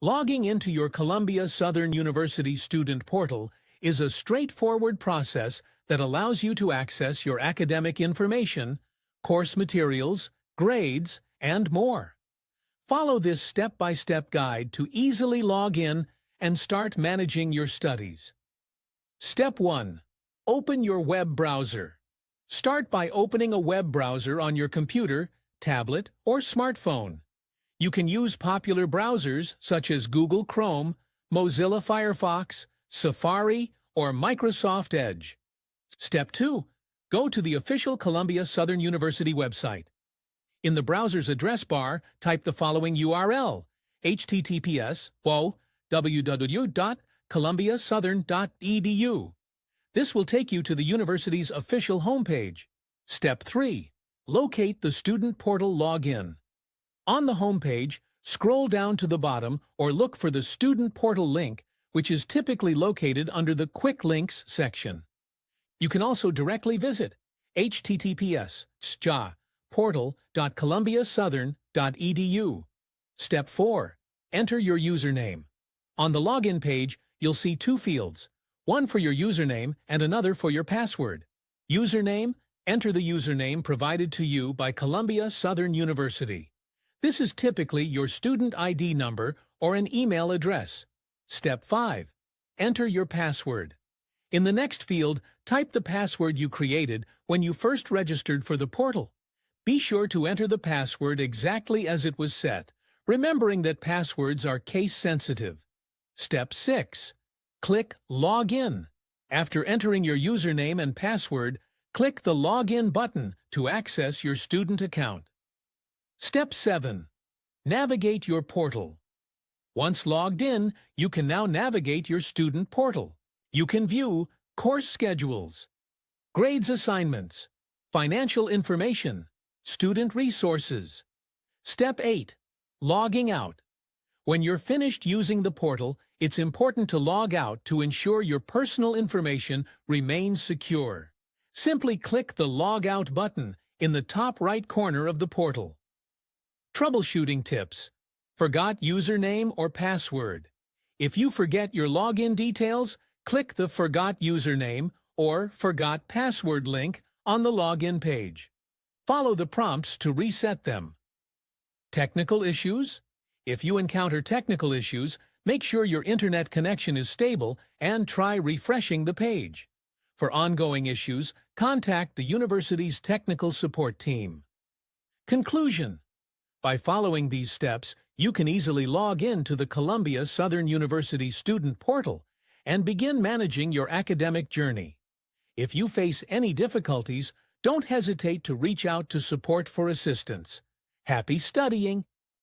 Logging into your Columbia Southern University student portal is a straightforward process that allows you to access your academic information, course materials, grades, and more. Follow this step-by-step guide to easily log in and start managing your studies. Step 1. Open your web browser. Start by opening a web browser on your computer, tablet, or smartphone. You can use popular browsers such as Google Chrome, Mozilla Firefox, Safari, or Microsoft Edge. Step 2. Go to the official Columbia Southern University website. In the browser's address bar, type the following URL: https://www.columbiasouthern.edu. This will take you to the university's official homepage. Step 3. Locate the student portal login. On the homepage, scroll down to the bottom or look for the student portal link, which is typically located under the Quick Links section. You can also directly visit https://portal.columbiasouthern.edu. Step 4. Enter your username. On the login page, you'll see two fields, one for your username and another for your password. Username: enter the username provided to you by Columbia Southern University. This is typically your student ID number or an email address. Step 5. Enter your password. In the next field, type the password you created when you first registered for the portal. Be sure to enter the password exactly as it was set, remembering that passwords are case-sensitive. Step 6. Click Login. After entering your username and password, click the Login button to access your student account. Step 7. Navigate your portal. Once logged in, you can now navigate your student portal. You can view course schedules, grades assignments, financial information, student resources. Step 8. Logging out. When you're finished using the portal, it's important to log out to ensure your personal information remains secure. Simply click the Log Out button in the top right corner of the portal. Troubleshooting tips. Forgot username or password. If you forget your login details, click the Forgot Username or Forgot Password link on the login page. Follow the prompts to reset them. Technical issues? If you encounter technical issues, make sure your internet connection is stable and try refreshing the page. For ongoing issues, contact the university's technical support team. Conclusion. By following these steps, you can easily log in to the Columbia Southern University student portal and begin managing your academic journey. If you face any difficulties, don't hesitate to reach out to support for assistance. Happy studying!